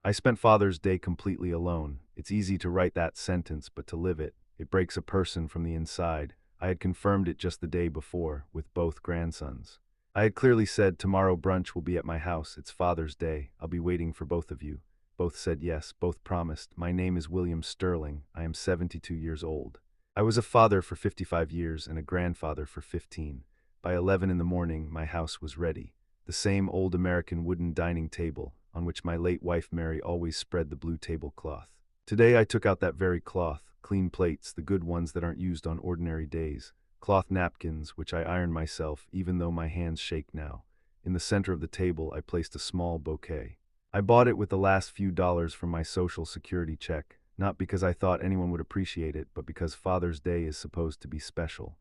I spent Father's Day completely alone. It's easy to write that sentence, but to live it, it breaks a person from the inside. I had confirmed it just the day before, with both grandsons. I had clearly said, tomorrow brunch will be at my house. It's Father's Day. I'll be waiting for both of you. Both said yes, both promised. My name is William Sterling. I am 72 years old. I was a father for 55 years and a grandfather for 15. By 11 in the morning, my house was ready. The same old American wooden dining table, on which my late wife Mary always spread the blue tablecloth. Today I took out that very cloth, clean plates, the good ones that aren't used on ordinary days, cloth napkins, which I ironed myself, even though my hands shake now. In the center of the table I placed a small bouquet. I bought it with the last few dollars from my Social Security check, not because I thought anyone would appreciate it, but because Father's Day is supposed to be special.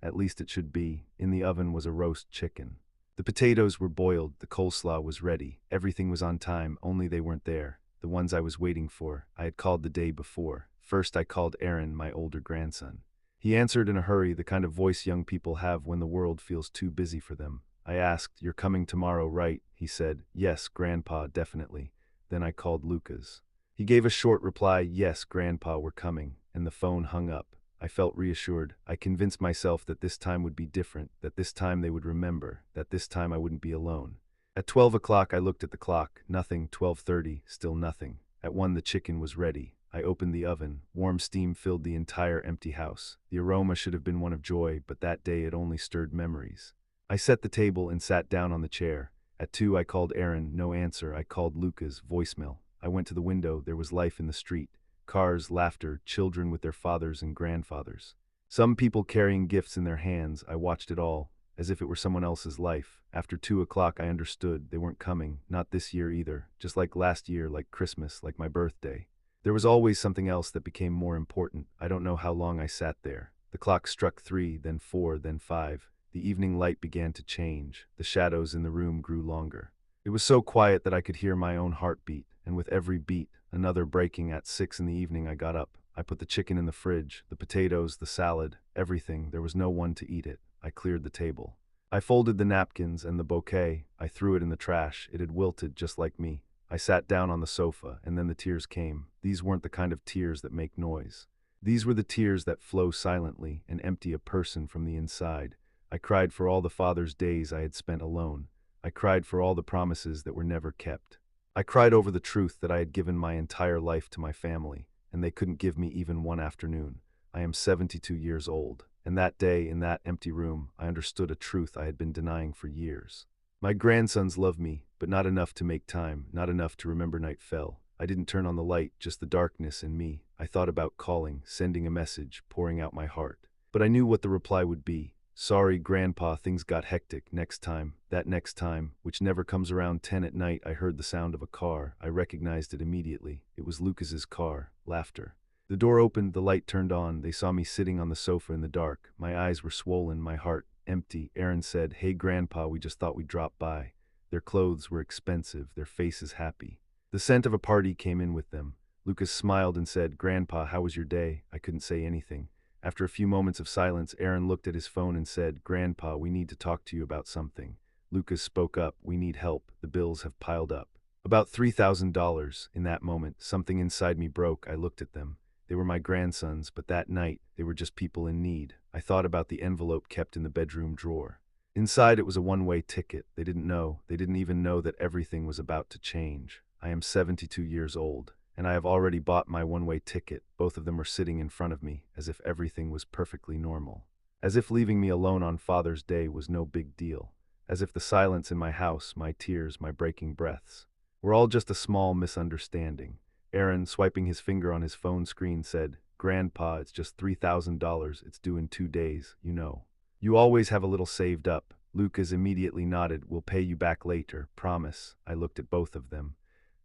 At least it should be. In the oven was a roast chicken. The potatoes were boiled, the coleslaw was ready, everything was on time, only they weren't there, the ones I was waiting for. I had called the day before. First I called Aaron, my older grandson. He answered in a hurry, the kind of voice young people have when the world feels too busy for them. I asked, "You're coming tomorrow, right?" He said, "Yes, Grandpa, definitely." Then I called Lucas. He gave a short reply, "Yes, Grandpa, we're coming," and the phone hung up. I felt reassured. I convinced myself that this time would be different, that this time they would remember, that this time I wouldn't be alone. At 12 o'clock I looked at the clock. Nothing. 12:30, still nothing. At 1 the chicken was ready. I opened the oven. Warm steam filled the entire empty house. The aroma should have been one of joy, but that day it only stirred memories. I set the table and sat down on the chair. At 2 I called Aaron. No answer. I called Lucas. Voicemail. I went to the window. There was life in the street. Cars, laughter, children with their fathers and grandfathers. Some people carrying gifts in their hands. I watched it all, as if it were someone else's life. After 2 o'clock I understood. They weren't coming, not this year either, just like last year, like Christmas, like my birthday. There was always something else that became more important. I don't know how long I sat there. The clock struck 3, then 4, then 5. The evening light began to change. The shadows in the room grew longer. It was so quiet that I could hear my own heartbeat, and with every beat, another breaking. At 6 in the evening I got up. I put the chicken in the fridge, the potatoes, the salad, everything. There was no one to eat it. I cleared the table. I folded the napkins and the bouquet. I threw it in the trash. It had wilted just like me. I sat down on the sofa, and then the tears came. These weren't the kind of tears that make noise. These were the tears that flow silently and empty a person from the inside. I cried for all the Father's Days I had spent alone. I cried for all the promises that were never kept. I cried over the truth that I had given my entire life to my family, and they couldn't give me even one afternoon. I am 72 years old, and that day, in that empty room, I understood a truth I had been denying for years. My grandsons love me, but not enough to make time, not enough to remember night fell. I didn't turn on the light, just the darkness and me. I thought about calling, sending a message, pouring out my heart. But I knew what the reply would be. "Sorry, Grandpa, things got hectic. Next time." That next time, which never comes around 10 at night, I heard the sound of a car. I recognized it immediately. It was Lucas's car. Laughter. The door opened, the light turned on. They saw me sitting on the sofa in the dark. My eyes were swollen, my heart empty. Aaron said, "Hey, Grandpa, we just thought we'd drop by." Their clothes were expensive, their faces happy. The scent of a party came in with them. Lucas smiled and said, "Grandpa, how was your day?" I couldn't say anything. After a few moments of silence, Aaron looked at his phone and said, "Grandpa, we need to talk to you about something." Lucas spoke up, "We need help. The bills have piled up." About $3,000. In that moment, something inside me broke. I looked at them. They were my grandsons, but that night, they were just people in need. I thought about the envelope kept in the bedroom drawer. Inside it was a one-way ticket. They didn't know. They didn't even know that everything was about to change. I am 72 years old, and I have already bought my one-way ticket. Both of them were sitting in front of me, as if everything was perfectly normal. As if leaving me alone on Father's Day was no big deal. As if the silence in my house, my tears, my breaking breaths, were all just a small misunderstanding. Aaron, swiping his finger on his phone screen, said, "Grandpa, it's just $3,000. It's due in 2 days, you know. You always have a little saved up." Lucas immediately nodded. "We'll pay you back later, promise." I looked at both of them.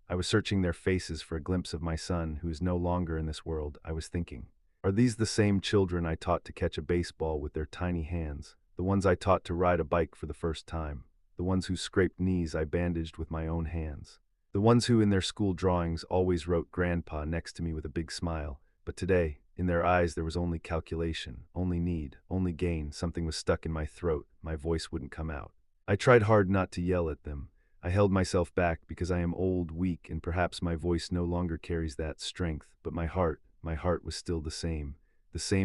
I was searching their faces for a glimpse of my son, who is no longer in this world. I was thinking, are these the same children I taught to catch a baseball with their tiny hands? The ones I taught to ride a bike for the first time? The ones whose scraped knees I bandaged with my own hands? The ones who, in their school drawings, always wrote Grandpa next to me with a big smile? But today, in their eyes there was only calculation, only need, only gain. Something was stuck in my throat. My voice wouldn't come out. I tried hard not to yell at them. I held myself back because I am old, weak, and perhaps my voice no longer carries that strength, but my heart was still the same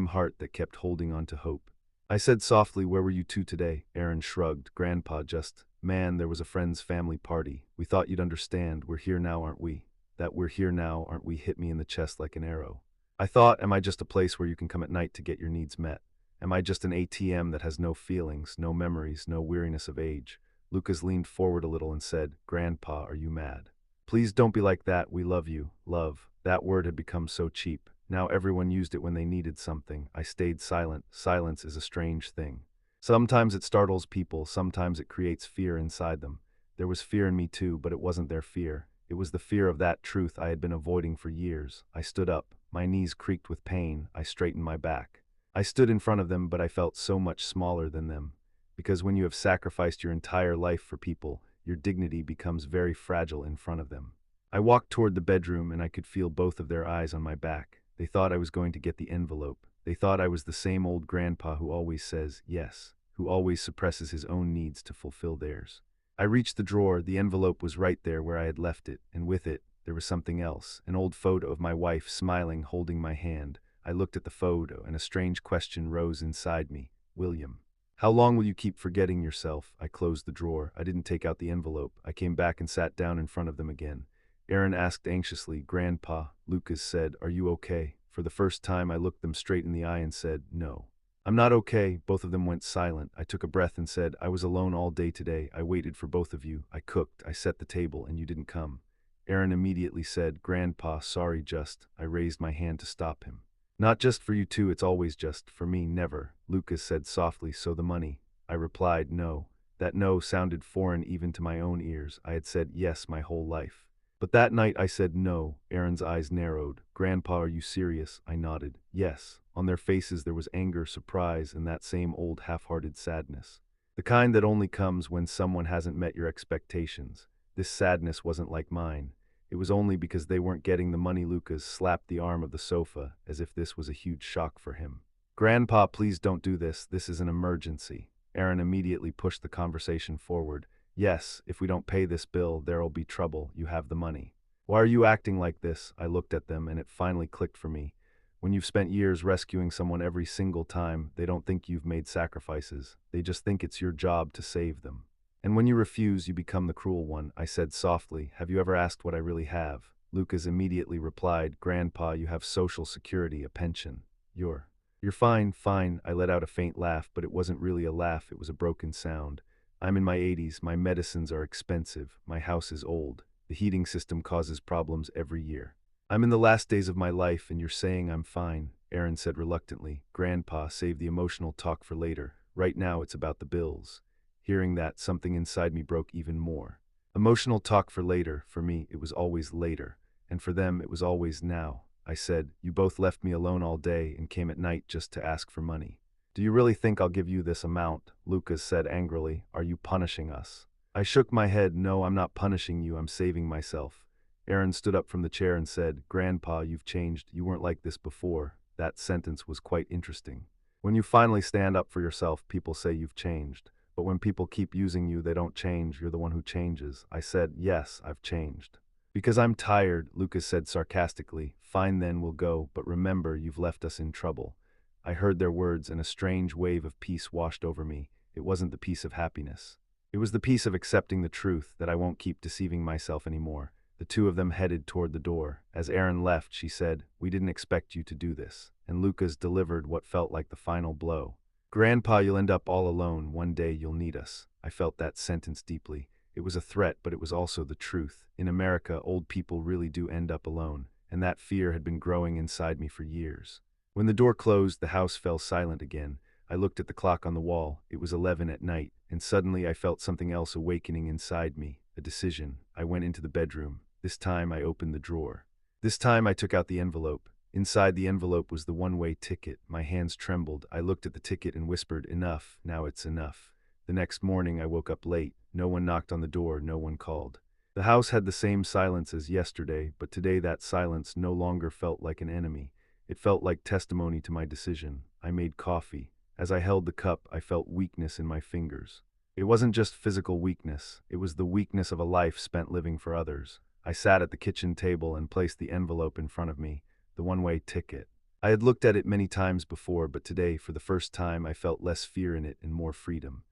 heart that kept holding on to hope. I said softly, "Where were you two today?" Aaron shrugged. "Grandpa just, man, there was a friend's family party. We thought you'd understand. We're here now, aren't we? That we're here now, aren't we?" hit me in the chest like an arrow. I thought, am I just a place where you can come at night to get your needs met? Am I just an ATM that has no feelings, no memories, no weariness of age? Lucas leaned forward a little and said, "Grandpa, are you mad? Please don't be like that. We love you." Love. That word had become so cheap. Now everyone used it when they needed something. I stayed silent. Silence is a strange thing. Sometimes it startles people, sometimes it creates fear inside them. There was fear in me too, but it wasn't their fear. It was the fear of that truth I had been avoiding for years. I stood up. My knees creaked with pain. I straightened my back. I stood in front of them, but I felt so much smaller than them. Because when you have sacrificed your entire life for people, your dignity becomes very fragile in front of them. I walked toward the bedroom and I could feel both of their eyes on my back. They thought I was going to get the envelope. They thought I was the same old grandpa who always says yes, who always suppresses his own needs to fulfill theirs. I reached the drawer. The envelope was right there where I had left it, and with it, there was something else, an old photo of my wife smiling, holding my hand. I looked at the photo and a strange question rose inside me. William. How long will you keep forgetting yourself? I closed the drawer. I didn't take out the envelope. I came back and sat down in front of them again. Aaron asked anxiously, "Grandpa," Lucas said, "are you okay?" For the first time, I looked them straight in the eye and said, "No. I'm not okay." Both of them went silent. I took a breath and said, "I was alone all day today. I waited for both of you. I cooked. I set the table, and you didn't come." Aaron immediately said, "Grandpa, sorry, just." I raised my hand to stop him. "Not just for you two, it's always just for me, never." Lucas said softly, "So the money?" I replied, "No." That no sounded foreign even to my own ears. I had said yes my whole life. But that night I said no. Aaron's eyes narrowed. "Grandpa, are you serious?" I nodded. "Yes." On their faces there was anger, surprise, and that same old half-hearted sadness. The kind that only comes when someone hasn't met your expectations. This sadness wasn't like mine. It was only because they weren't getting the money. Lucas slapped the arm of the sofa, as if this was a huge shock for him. "Grandpa, please don't do this. This is an emergency." Aaron immediately pushed the conversation forward. "Yes, if we don't pay this bill, there'll be trouble. You have the money." "Why are you acting like this?" I looked at them, and it finally clicked for me. When you've spent years rescuing someone every single time, they don't think you've made sacrifices. They just think it's your job to save them. And when you refuse, you become the cruel one. I said softly, "Have you ever asked what I really have?" Lucas immediately replied, "Grandpa, you have Social Security, a pension. You're fine, fine." I let out a faint laugh, but it wasn't really a laugh, it was a broken sound. "I'm in my 80s, my medicines are expensive, my house is old, the heating system causes problems every year. I'm in the last days of my life and you're saying I'm fine," Aaron said reluctantly. "Grandpa, save the emotional talk for later. Right now it's about the bills." Hearing that, something inside me broke even more. Emotional talk for later. For me, it was always later. And for them, it was always now. I said, "You both left me alone all day and came at night just to ask for money. Do you really think I'll give you this amount?" Lucas said angrily. "Are you punishing us?" I shook my head. "No, I'm not punishing you. I'm saving myself." Aaron stood up from the chair and said, "Grandpa, you've changed. You weren't like this before." That sentence was quite interesting. When you finally stand up for yourself, people say you've changed. But when people keep using you, they don't change. You're the one who changes. I said, "Yes, I've changed." "Because I'm tired," Lucas said sarcastically. "Fine then, we'll go, but remember, you've left us in trouble." I heard their words and a strange wave of peace washed over me. It wasn't the peace of happiness. It was the peace of accepting the truth that I won't keep deceiving myself anymore. The two of them headed toward the door. As Aaron left, she said, "We didn't expect you to do this." And Lucas delivered what felt like the final blow. "Grandpa, you'll end up all alone. One day you'll need us." I felt that sentence deeply. It was a threat, but it was also the truth. In America, old people really do end up alone, and that fear had been growing inside me for years. When the door closed, the house fell silent again. I looked at the clock on the wall. It was 11 at night, and suddenly I felt something else awakening inside me, a decision. I went into the bedroom. This time I opened the drawer. This time I took out the envelope. Inside the envelope was the one-way ticket. My hands trembled. I looked at the ticket and whispered, "Enough, now it's enough." The next morning I woke up late. No one knocked on the door, no one called. The house had the same silence as yesterday, but today that silence no longer felt like an enemy. It felt like testimony to my decision. I made coffee. As I held the cup, I felt weakness in my fingers. It wasn't just physical weakness, it was the weakness of a life spent living for others. I sat at the kitchen table and placed the envelope in front of me, the one-way ticket. I had looked at it many times before, but today, for the first time, I felt less fear in it and more freedom.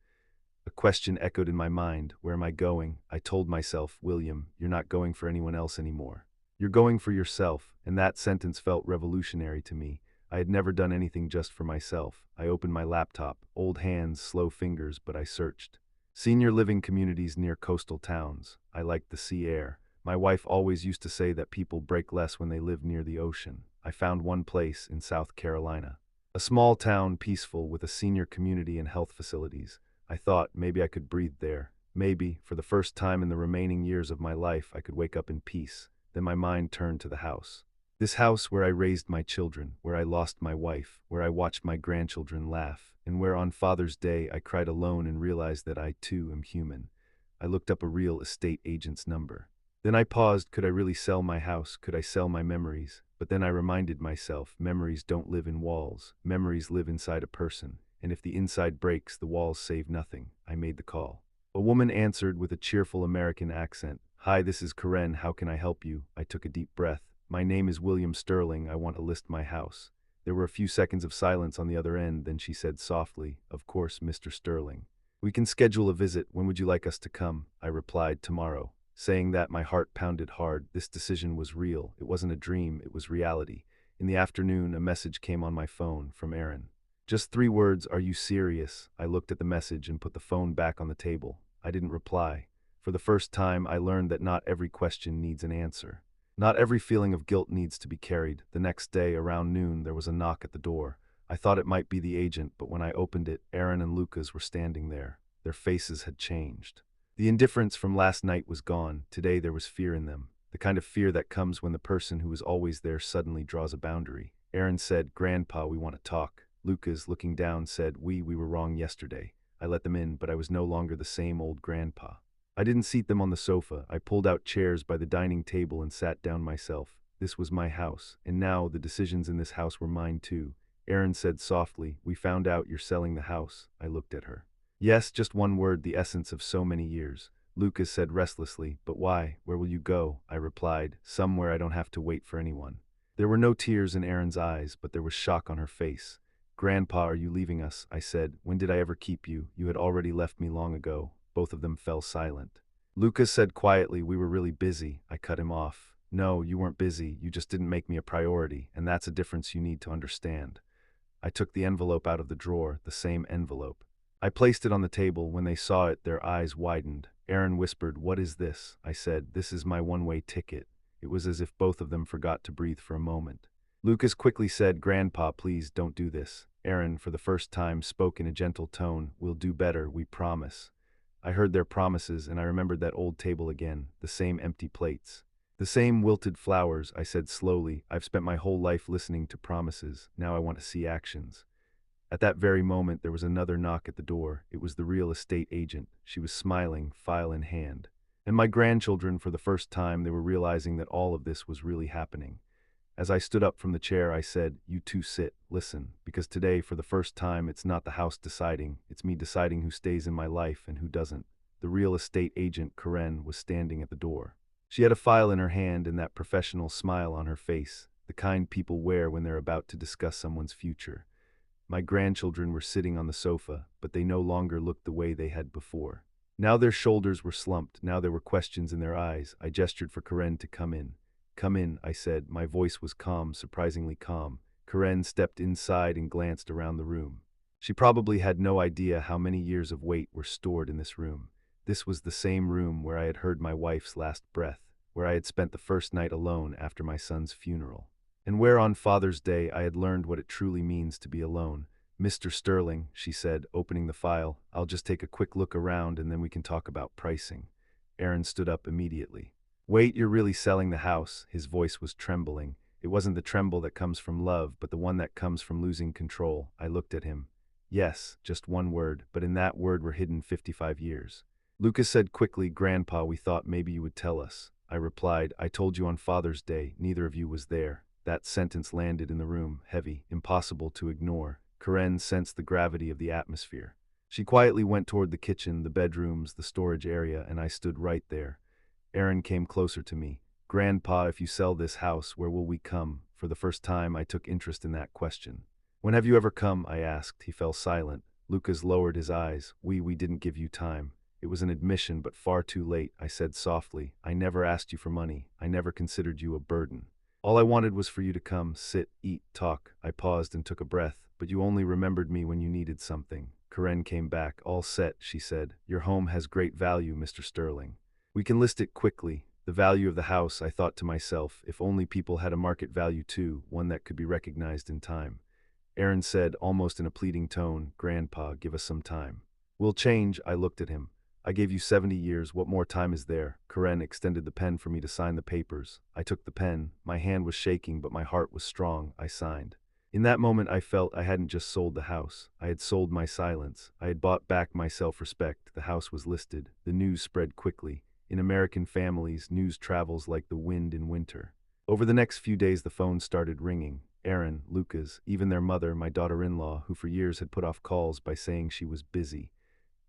A question echoed in my mind, where am I going? I told myself, William, you're not going for anyone else anymore. You're going for yourself, and that sentence felt revolutionary to me. I had never done anything just for myself. I opened my laptop, old hands, slow fingers, but I searched. Senior living communities near coastal towns. I liked the sea air. My wife always used to say that people break less when they live near the ocean. I found one place in South Carolina. A small town, peaceful, with a senior community and health facilities. I thought maybe I could breathe there. Maybe, for the first time in the remaining years of my life, I could wake up in peace. Then my mind turned to the house. This house where I raised my children, where I lost my wife, where I watched my grandchildren laugh, and where on Father's Day I cried alone and realized that I too am human. I looked up a real estate agent's number. Then I paused. Could I really sell my house? Could I sell my memories? But then I reminded myself, memories don't live in walls. Memories live inside a person. And if the inside breaks, the walls save nothing. I made the call. A woman answered with a cheerful American accent. Hi, this is Karen. How can I help you? I took a deep breath. My name is William Sterling. I want to list my house. There were a few seconds of silence on the other end, then she said softly, Of course, Mr. Sterling. We can schedule a visit. When would you like us to come? I replied, tomorrow. Saying that, my heart pounded hard. This decision was real. It wasn't a dream, it was reality. In the afternoon, a message came on my phone from Aaron. Just 3 words, are you serious? I looked at the message and put the phone back on the table. I didn't reply. For the first time, I learned that not every question needs an answer. Not every feeling of guilt needs to be carried. The next day, around noon, there was a knock at the door. I thought it might be the agent, but when I opened it, Aaron and Lucas were standing there. Their faces had changed. The indifference from last night was gone. Today there was fear in them. The kind of fear that comes when the person who is always there suddenly draws a boundary. Aaron said, Grandpa, we want to talk. Lucas, looking down, said, We were wrong yesterday. I let them in, but I was no longer the same old grandpa. I didn't seat them on the sofa. I pulled out chairs by the dining table and sat down myself. This was my house, and now the decisions in this house were mine too. Aaron said softly, We found out you're selling the house. I looked at her. Yes, just one word, the essence of so many years. Lucas said restlessly, But why? Where will you go? I replied, Somewhere I don't have to wait for anyone. There were no tears in Aaron's eyes, but there was shock on her face. Grandpa, are you leaving us? I said. When did I ever keep you? You had already left me long ago. Both of them fell silent. Lucas said quietly, We were really busy. I cut him off. No, you weren't busy. You just didn't make me a priority, and that's a difference you need to understand. I took the envelope out of the drawer, the same envelope. I placed it on the table. When they saw it, their eyes widened. Aaron whispered, What is this? I said, This is my one-way ticket. It was as if both of them forgot to breathe for a moment. Lucas quickly said, Grandpa, please don't do this. Aaron, for the first time, spoke in a gentle tone, We'll do better, we promise. I heard their promises, and I remembered that old table again, the same empty plates. The same wilted flowers. I said slowly, I've spent my whole life listening to promises. Now I want to see actions. At that very moment, there was another knock at the door. It was the real estate agent. She was smiling, file in hand. And my grandchildren, for the first time, they were realizing that all of this was really happening. As I stood up from the chair, I said, You two sit, listen, because today, for the first time, it's not the house deciding, it's me deciding who stays in my life and who doesn't. The real estate agent, Karen, was standing at the door. She had a file in her hand and that professional smile on her face, the kind people wear when they're about to discuss someone's future. My grandchildren were sitting on the sofa, but they no longer looked the way they had before. Now their shoulders were slumped, now there were questions in their eyes. I gestured for Karen to come in. Come in, I said. My voice was calm, surprisingly calm. Karen stepped inside and glanced around the room. She probably had no idea how many years of weight were stored in this room. This was the same room where I had heard my wife's last breath, where I had spent the first night alone after my son's funeral, and where on Father's Day I had learned what it truly means to be alone. Mr. Sterling, she said, opening the file, I'll just take a quick look around and then we can talk about pricing. Aaron stood up immediately. Wait, you're really selling the house? His voice was trembling. It wasn't the tremble that comes from love, but the one that comes from losing control. I looked at him. Yes, just one word, but in that word were hidden 55 years. Lucas said quickly, Grandpa, we thought maybe you would tell us. I replied, I told you on Father's Day, neither of you was there. That sentence landed in the room, heavy, impossible to ignore. Karen sensed the gravity of the atmosphere. She quietly went toward the kitchen, the bedrooms, the storage area, and I stood right there. Aaron came closer to me. Grandpa, if you sell this house, where will we come? For the first time, I took interest in that question. When have you ever come? I asked. He fell silent. Lucas lowered his eyes. We didn't give you time. It was an admission, but far too late, I said softly. I never asked you for money. I never considered you a burden. All I wanted was for you to come, sit, eat, talk. I paused and took a breath, but you only remembered me when you needed something. Karen came back. All set, she said. Your home has great value, Mr. Sterling. We can list it quickly. The value of the house, I thought to myself, if only people had a market value too, one that could be recognized in time. Aaron said, almost in a pleading tone, Grandpa, give us some time. We'll change, I looked at him. I gave you 70 years, what more time is there? Karen extended the pen for me to sign the papers. I took the pen. My hand was shaking, but my heart was strong. I signed. In that moment I felt I hadn't just sold the house. I had sold my silence. I had bought back my self-respect. The house was listed. The news spread quickly. In American families, news travels like the wind in winter. Over the next few days the phone started ringing. Aaron, Lucas, even their mother, my daughter-in-law, who for years had put off calls by saying she was busy.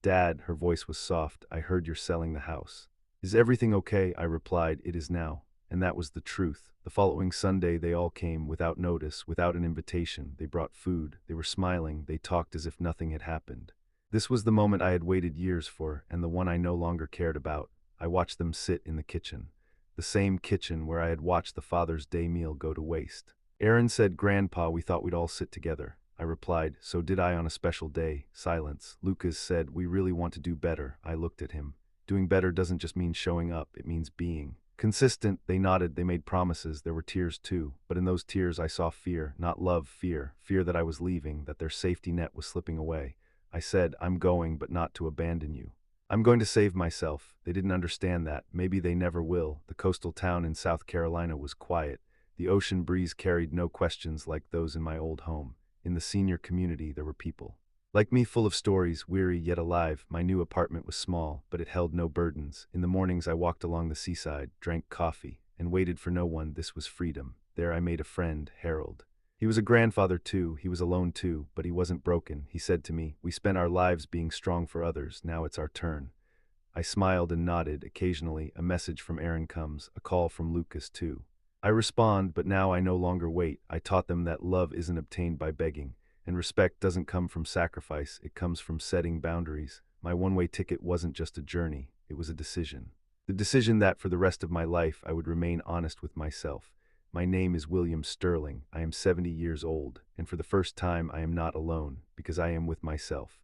Dad, her voice was soft, I heard you're selling the house. Is everything okay? I replied, it is now. And that was the truth. The following Sunday they all came, without notice, without an invitation. They brought food, they were smiling, they talked as if nothing had happened. This was the moment I had waited years for, and the one I no longer cared about. I watched them sit in the kitchen. The same kitchen where I had watched the Father's Day meal go to waste. Aaron said, Grandpa, we thought we'd all sit together. I replied, so did I on a special day. Silence. Lucas said, we really want to do better. I looked at him. Doing better doesn't just mean showing up, it means being consistent. They nodded, they made promises. There were tears too, but in those tears I saw fear, not love, fear. Fear that I was leaving, that their safety net was slipping away. I said, I'm going, but not to abandon you. I'm going to save myself. They didn't understand that. Maybe they never will. The coastal town in South Carolina was quiet. The ocean breeze carried no questions like those in my old home. In the senior community, there were people like me, full of stories, weary yet alive. My new apartment was small, but it held no burdens. In the mornings I walked along the seaside, drank coffee, and waited for no one. This was freedom. There I made a friend, Harold. He was a grandfather too. He was alone too, but he wasn't broken. He said to me, we spent our lives being strong for others. Now it's our turn. I smiled and nodded. Occasionally, a message from Aaron comes, a call from Lucas too. I respond, but now I no longer wait. I taught them that love isn't obtained by begging, and respect doesn't come from sacrifice. It comes from setting boundaries. My one-way ticket wasn't just a journey. It was a decision. The decision that for the rest of my life I would remain honest with myself. My name is William Sterling. I am 70 years old, and for the first time I am not alone, because I am with myself.